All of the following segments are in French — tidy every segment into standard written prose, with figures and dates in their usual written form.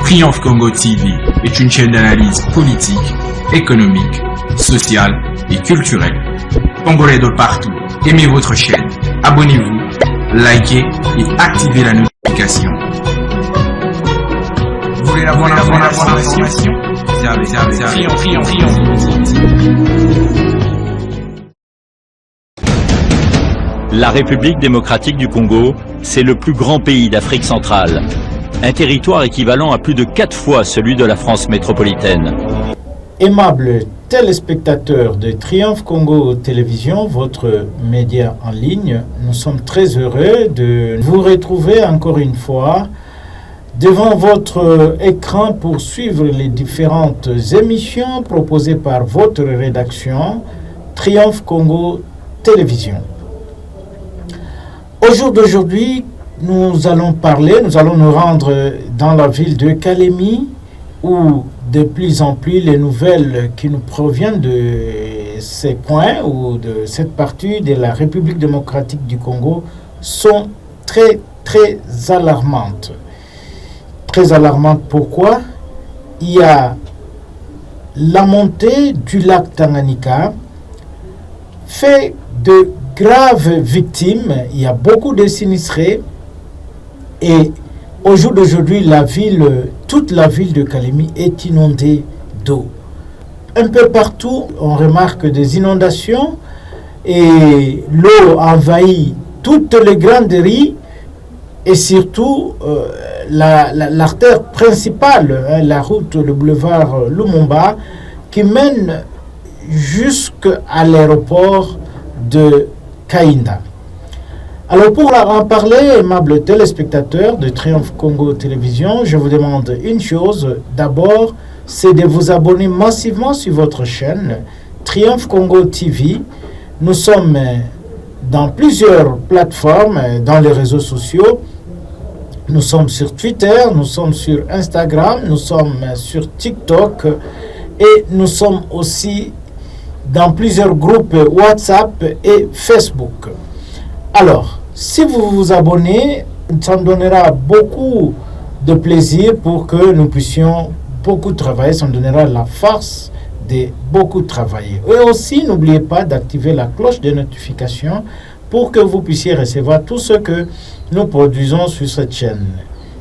Triomphe Congo TV est une chaîne d'analyse politique, économique, sociale et culturelle. Congolais de partout, aimez votre chaîne, abonnez-vous, likez et activez la notification. Vous voulez la bonne information? La République démocratique du Congo, c'est le plus grand pays d'Afrique centrale. Un territoire équivalent à plus de 4 fois celui de la France métropolitaine. Aimables téléspectateurs de Triomphe Congo Télévision, votre média en ligne, nous sommes très heureux de vous retrouver encore une fois devant votre écran pour suivre les différentes émissions proposées par votre rédaction Triomphe Congo Télévision. Au jour d'aujourd'hui, nous allons nous rendre dans la ville de Kalemi où de plus en plus les nouvelles qui nous proviennent de ces coins ou de cette partie de la République démocratique du Congo sont très alarmantes. Très alarmantes pourquoi? Il y a la montée du lac Tanganyika fait de graves victimes, il y a beaucoup de sinistrés et au jour d'aujourd'hui, toute la ville de Kalemi est inondée d'eau. Un peu partout, on remarque des inondations et l'eau envahit toutes les grandes rues et surtout l'artère principale, la route, le boulevard Lumumba, qui mène jusqu'à l'aéroport de Kainda. Alors pour en parler, aimables téléspectateurs de Triomphe Congo Télévision, je vous demande une chose. D'abord, c'est de vous abonner massivement sur votre chaîne Triomphe Congo TV. Nous sommes dans plusieurs plateformes, dans les réseaux sociaux. Nous sommes sur Twitter, nous sommes sur Instagram, nous sommes sur TikTok et nous sommes aussi dans plusieurs groupes WhatsApp et Facebook. Alors, si vous vous abonnez, ça me donnera beaucoup de plaisir pour que nous puissions beaucoup travailler. Ça me donnera la force de beaucoup travailler. Et aussi, n'oubliez pas d'activer la cloche de notification pour que vous puissiez recevoir tout ce que nous produisons sur cette chaîne.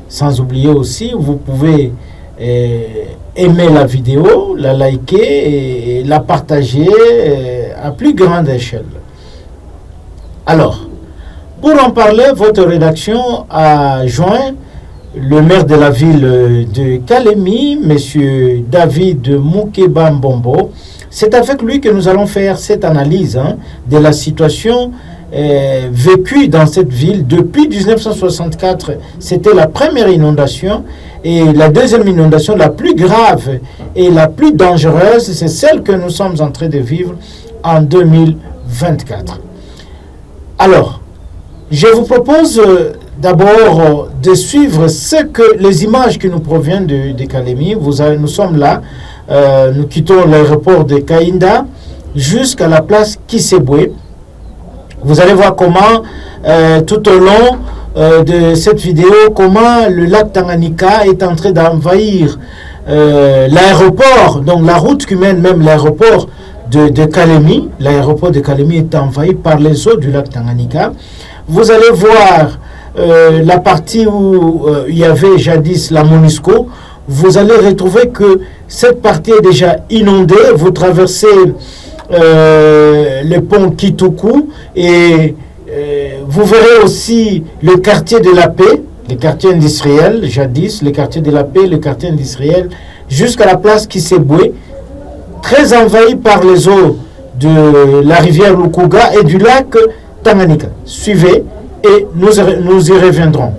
Sans oublier aussi, vous pouvez aimer la vidéo, la liker et la partager à plus grande échelle. Alors, pour en parler, votre rédaction a joint le maire de la ville de Kalemi, M. David Moukeba Mbombo. C'est avec lui que nous allons faire cette analyse de la situation vécue dans cette ville. Depuis 1964, c'était la première inondation et la deuxième inondation, la plus grave et la plus dangereuse, c'est celle que nous sommes en train de vivre en 2024. Alors, je vous propose d'abord de suivre les images qui nous proviennent de Kalemi. Nous sommes là, nous quittons l'aéroport de Kainda jusqu'à la place Kisebwe. Vous allez voir comment, tout au long de cette vidéo, comment le lac Tanganyika est en train d'envahir l'aéroport, donc la route qui mène même l'aéroport de Kalemi. L'aéroport de Kalemi est envahi par les eaux du lac Tanganyika. Vous allez voir la partie où il y avait jadis la MONUSCO. Vous allez retrouver que cette partie est déjà inondée. Vous traversez le pont Kituku et vous verrez aussi le quartier de la paix, le quartier industriel, jadis, le quartier de la paix, le quartier industriel, jusqu'à la place Kisebwe, très envahi par les eaux de la rivière Lukuga et du lac Tanganyika. Suivez et nous y reviendrons.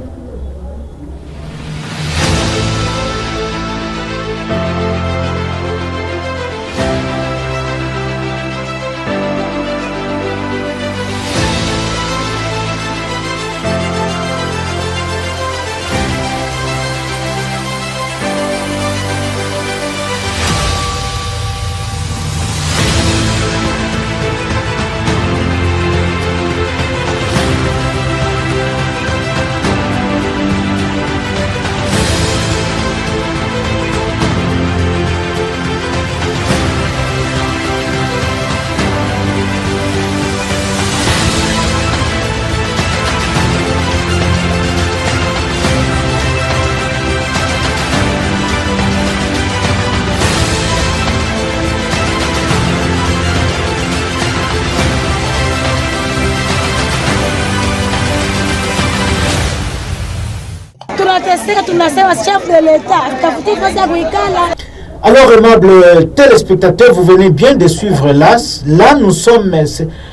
Alors, aimables téléspectateurs, vous venez bien de suivre l'AS. Là, nous sommes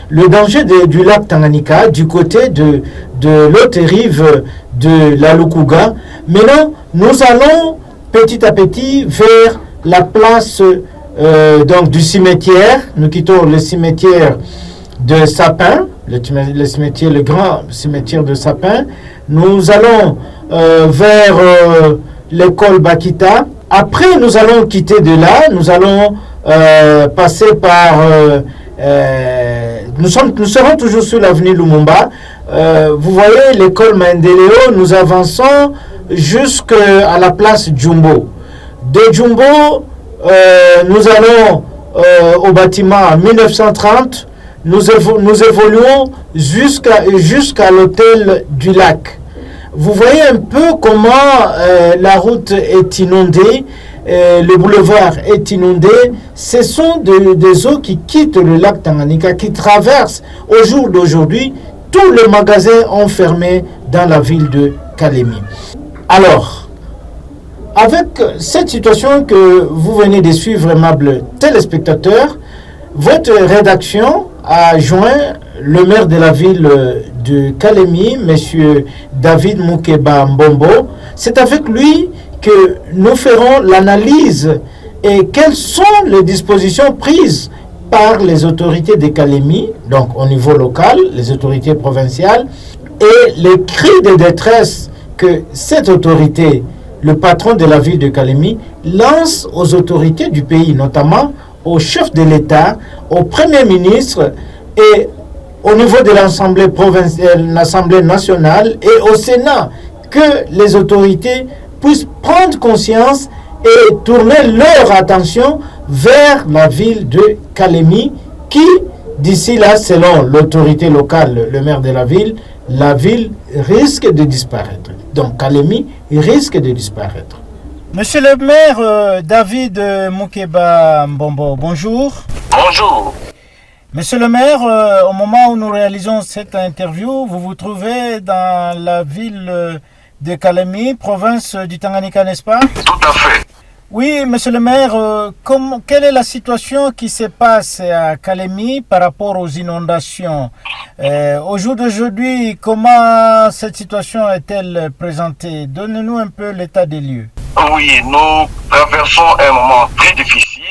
le danger du lac Tanganyika, du côté de l'autre rive de la Lukuga. Maintenant, nous allons petit à petit vers la place donc du cimetière. Nous quittons le cimetière de Sapin, le grand cimetière de Sapin. Nous allons vers l'école Bakita. Après, nous allons quitter de là. Nous allons passer par... nous serons toujours sur l'avenue Lumumba. Vous voyez l'école Maendeleo. Nous avançons jusqu'à la place Jumbo. De Jumbo, nous allons au bâtiment 1930. Nous évoluons jusqu'à l'hôtel du lac. Vous voyez un peu comment la route est inondée, le boulevard est inondé. Ce sont des eaux qui quittent le lac Tanganyika, qui traversent au jour d'aujourd'hui. Tous les magasins ont fermé dans la ville de Kalemi. Alors, avec cette situation que vous venez de suivre, aimables téléspectateurs, votre rédaction a joint le maire de la ville de Kalemi, M. David Moukeba Mbombo. C'est avec lui que nous ferons l'analyse et quelles sont les dispositions prises par les autorités de Kalemi, donc au niveau local, les autorités provinciales, et les cris de détresse que cette autorité, le patron de la ville de Kalemi, lance aux autorités du pays, notamment au chef de l'État, au Premier ministre et au niveau de l'Assemblée provinciale, l'Assemblée nationale et au Sénat, que les autorités puissent prendre conscience et tourner leur attention vers la ville de Kalemi, qui, d'ici là, selon l'autorité locale, le maire de la ville risque de disparaître. Donc Kalemi risque de disparaître. Monsieur le maire David Moukeba Mbombo, bonjour. Bonjour. Monsieur le maire, au moment où nous réalisons cette interview, vous vous trouvez dans la ville de Kalemi, province du Tanganyika, n'est-ce pas? Tout à fait. Oui, monsieur le maire, quelle est la situation qui se passe à Kalemi par rapport aux inondations? Au jour d'aujourd'hui, comment cette situation est-elle présentée? Donnez-nous un peu l'état des lieux. Oui, nous traversons un moment très difficile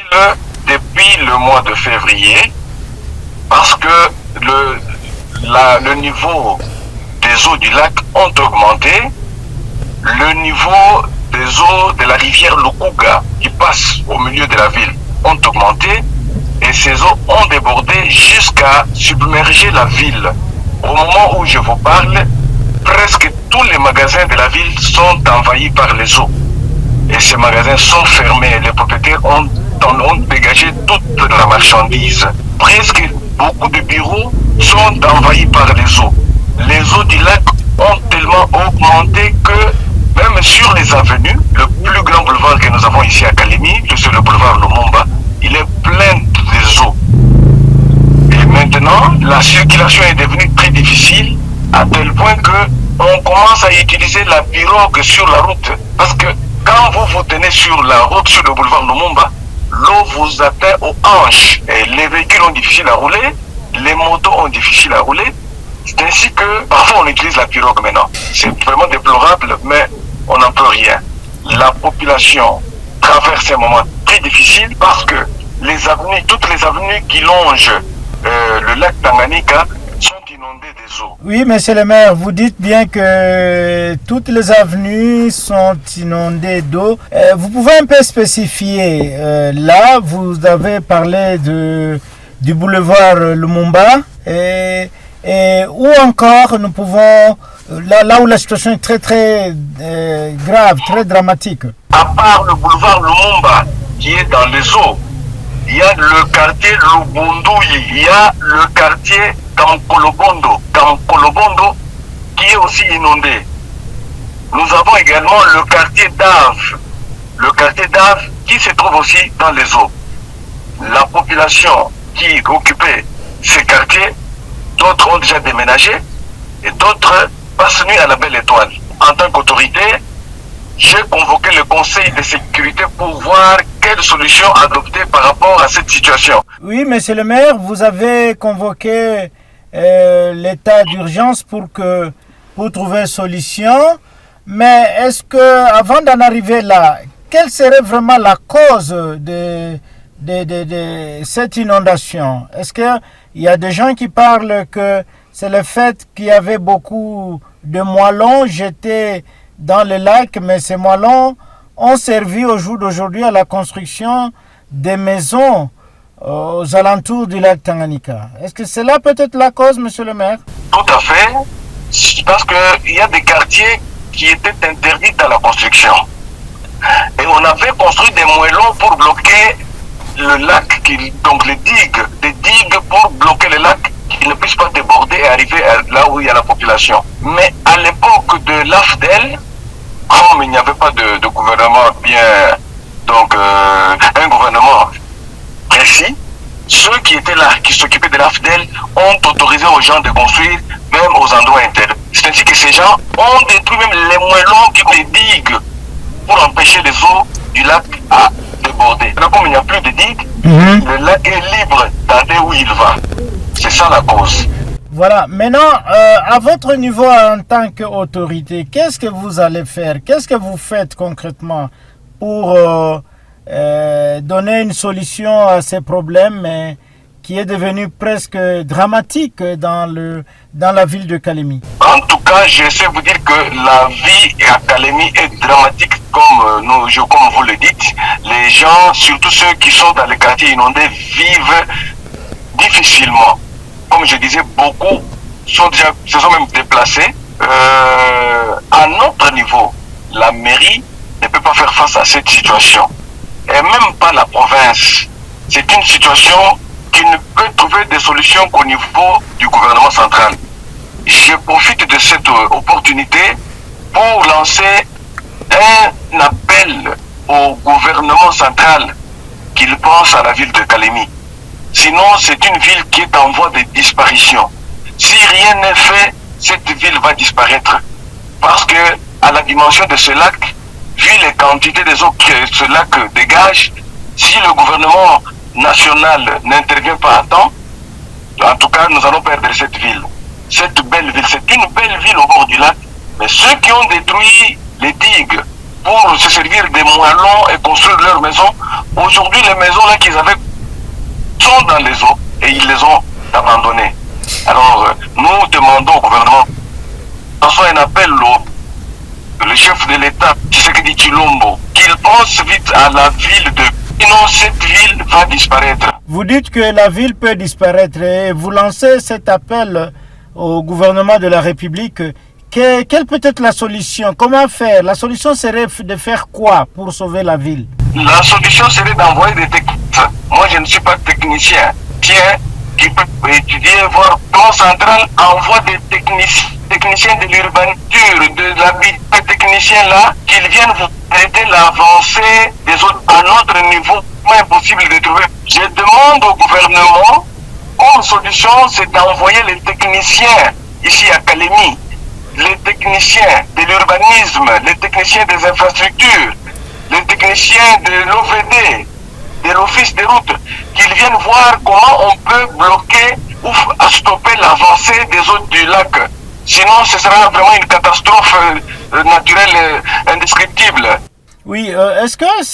depuis le mois de février parce que le niveau des eaux du lac ont augmenté. Le niveau des eaux de la rivière Lukuga qui passe au milieu de la ville ont augmenté et ces eaux ont débordé jusqu'à submerger la ville. Au moment où je vous parle, presque tous les magasins de la ville sont envahis par les eaux. Et ces magasins sont fermés. Les propriétaires ont dégagé toute la marchandise. Presque beaucoup de bureaux sont envahis par les eaux. Les eaux du lac ont tellement augmenté que même sur les avenues, le plus grand boulevard que nous avons ici à Kalemi, c'est le boulevard Lumumba, il est plein des eaux. Et maintenant, la circulation est devenue très difficile à tel point que on commence à utiliser la pirogue sur la route. Parce que quand vous tenez sur la route, sur le boulevard Lumumba, l'eau vous atteint aux hanches. Et les véhicules ont difficile à rouler, les motos ont difficile à rouler. C'est ainsi que parfois on utilise la pirogue maintenant. C'est vraiment déplorable, mais on n'en peut rien. La population traverse un moment très difficile parce que les avenues, toutes les avenues qui longent le lac Tanganyika sont inondées des eaux. Oui, monsieur le maire, vous dites bien que toutes les avenues sont inondées d'eau. Vous pouvez un peu spécifier. Là, vous avez parlé du boulevard Lumumba et où encore nous pouvons, là où la situation est très très grave, très dramatique. À part le boulevard Lumumba qui est dans les eaux, il y a le quartier Lubunduyi, il y a le quartier Kamkolobondo qui est aussi inondé. Nous avons également le quartier d'Ave qui se trouve aussi dans les eaux. La population qui occupait ces quartiers, d'autres ont déjà déménagé et d'autres passent nuit à la Belle Étoile. En tant qu'autorité, j'ai convoqué le Conseil de sécurité pour voir quelle solution adopter par rapport à cette situation. Oui, monsieur le maire, vous avez convoqué l'état d'urgence pour trouver une solution. Mais est-ce que, avant d'en arriver là, quelle serait vraiment la cause de cette inondation? Est-ce qu'il y a des gens qui parlent que c'est le fait qu'il y avait beaucoup de moellons jetés dans le lac, mais ces moellons ont servi au jour d'aujourd'hui à la construction des maisons aux alentours du lac Tanganyika. Est-ce que c'est là peut-être la cause, monsieur le maire? Tout à fait, parce qu'il y a des quartiers qui étaient interdits à la construction. Et on avait construit des moellons pour bloquer le lac, donc les digues pour bloquer le lac, qu'il ne puisse pas déborder et arriver là où il y a la population. Mais à l'époque de l'AFDEL, comme il n'y avait pas de gouvernement bien, donc un gouvernement précis, ceux qui étaient là, qui s'occupaient de l'AFDEL, ont autorisé aux gens de construire même aux endroits interdits. C'est ainsi que ces gens ont détruit même les moellons qui ont des digues pour empêcher les eaux du lac à déborder. Là, comme il n'y a plus de digues, le lac est libre d'aller où il va. C'est ça la cause. Voilà. Maintenant, à votre niveau en tant qu'autorité, qu'est-ce que vous allez faire? Qu'est-ce que vous faites concrètement pour donner une solution à ces problèmes qui est devenu presque dramatique dans la ville de Kalemi? En tout cas, je sais vous dire que la vie à Kalemi est dramatique, comme vous le dites. Les gens, surtout ceux qui sont dans les quartiers inondés, vivent difficilement. Comme je disais, beaucoup se sont même déplacés. À notre niveau, la mairie ne peut pas faire face à cette situation. Et même pas la province. C'est une situation qui ne peut trouver des solutions qu'au niveau du gouvernement central. Je profite de cette opportunité pour lancer un appel au gouvernement central qu'il pense à la ville de Kalemi. Sinon, c'est une ville qui est en voie de disparition. Si rien n'est fait, cette ville va disparaître. Parce que, à la dimension de ce lac, vu les quantités des eaux que ce lac dégage, si le gouvernement national n'intervient pas à temps, en tout cas, nous allons perdre cette ville. Cette belle ville, c'est une belle ville au bord du lac, mais ceux qui ont détruit les digues pour se servir des moellons et construire leurs maisons, aujourd'hui, les maisons là qu'ils avaient sont dans les eaux et ils les ont abandonnées. Alors, nous demandons au gouvernement, lançons un appel le chef de l'État, Tshisekedi Tshilombo, qu'il pense vite à la ville de... Sinon, cette ville va disparaître. Vous dites que la ville peut disparaître et vous lancez cet appel au gouvernement de la République. Quelle peut être la solution? Comment faire? La solution serait de faire quoi pour sauver la ville? La solution serait d'envoyer des techniciens. Moi, je ne suis pas technicien. Tiens, qui peut étudier, voir le plan central envoie des techniciens de l'urbanisme, de l'habitat, des techniciens là, qu'ils viennent vous aider l'avancée des autres à notre niveau, impossible de trouver. Je demande au gouvernement, comme solution, c'est d'envoyer les techniciens ici à Kalemi, les techniciens de l'urbanisme, les techniciens des infrastructures, les techniciens de l'OVD, de l'Office des routes, qu'ils viennent voir comment on peut bloquer ou stopper l'avancée des eaux du lac. Sinon, ce sera vraiment une catastrophe naturelle indescriptible. Oui, est-ce que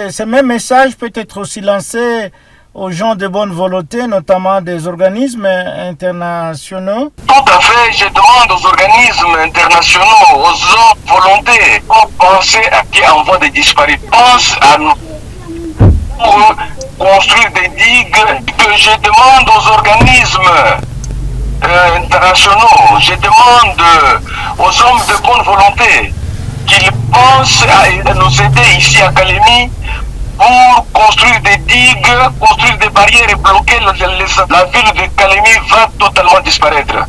ce même message peut être aussi lancé aux gens de bonne volonté, notamment des organismes internationaux? Tout à fait, je demande aux organismes internationaux, aux hommes volontés, pour penser à qui en voie de disparaître. Pense à nous pour construire des digues, que je demande aux organismes internationaux, je demande aux hommes de bonne volonté qu'ils pensent à nous aider ici à Kalemi pour construire des digues, construire des barrières et bloquer la ville de Kalemi va totalement disparaître.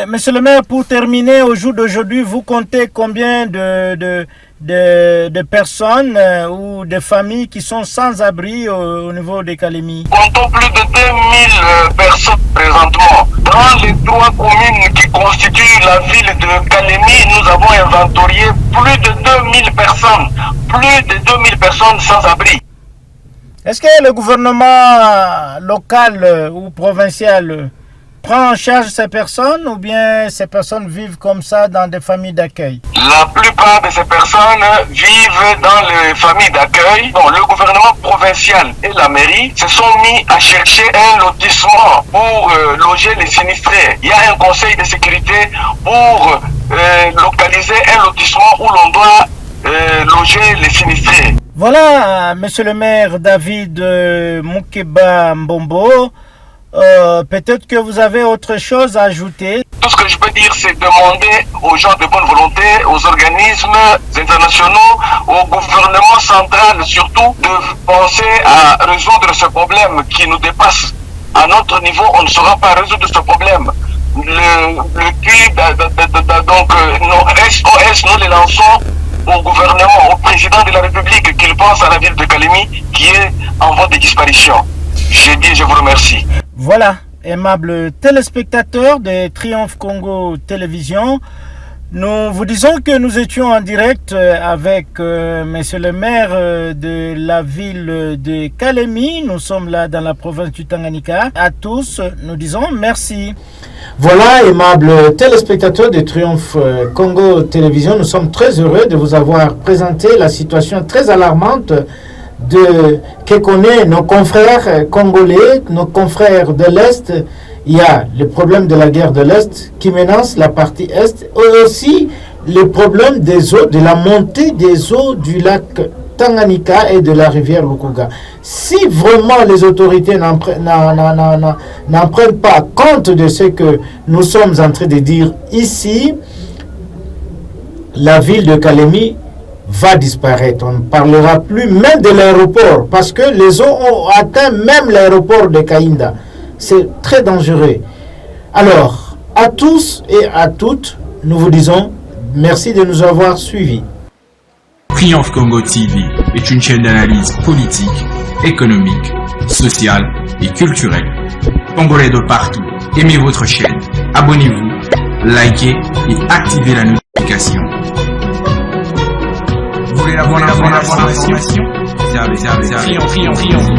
Monsieur le maire, pour terminer, au jour d'aujourd'hui, vous comptez combien de de personnes ou de familles qui sont sans abri au niveau de Kalemi? Comptons plus de 2000 personnes présentement. Dans les 3 communes qui constituent la ville de Kalemi, nous avons inventorié plus de 2000 personnes. Plus de 2000 personnes sans abri. Est-ce que le gouvernement local ou provincial prend en charge ces personnes ou bien ces personnes vivent comme ça dans des familles d'accueil? La plupart de ces personnes vivent dans les familles d'accueil. Bon, le gouvernement provincial et la mairie se sont mis à chercher un lotissement pour loger les sinistrés. Il y a un conseil de sécurité pour localiser un lotissement où l'on doit loger les sinistrés. Voilà, monsieur le maire David Moukeba Mbombo. Peut-être que vous avez autre chose à ajouter. Tout ce que je peux dire, c'est demander aux gens de bonne volonté, aux organismes internationaux, au gouvernement central surtout, de penser à résoudre ce problème qui nous dépasse. À notre niveau, on ne saura pas résoudre ce problème. Le cri, donc, nos SOS, nous les lançons au gouvernement, au président de la République, qu'il pense à la ville de Kalemi qui est en voie de disparition. J'ai dit, je vous remercie. Voilà, aimables téléspectateurs de Triomphe Congo Télévision, nous vous disons que nous étions en direct avec monsieur le maire de la ville de Kalemi. Nous sommes là dans la province du Tanganyika. À tous, nous disons merci. Voilà, aimables téléspectateurs de Triomphe Congo Télévision, nous sommes très heureux de vous avoir présenté la situation très alarmante que connaissent nos confrères congolais, nos confrères de l'Est. Il y a le problème de la guerre de l'Est qui menace la partie Est, et aussi le problème des eaux, de la montée des eaux du lac Tanganyika et de la rivière Lukuga. Si vraiment les autorités n'en prennent pas compte de ce que nous sommes en train de dire ici, la ville de Kalemi va disparaître. On ne parlera plus même de l'aéroport parce que les eaux ont atteint même l'aéroport de Kainda. C'est très dangereux. Alors, à tous et à toutes, nous vous disons merci de nous avoir suivis. Triomphe Congo TV est une chaîne d'analyse politique, économique, sociale et culturelle. Congolais de partout, aimez votre chaîne, abonnez-vous, likez et activez la notification. Vous voulez avoir l'information? Triomphe.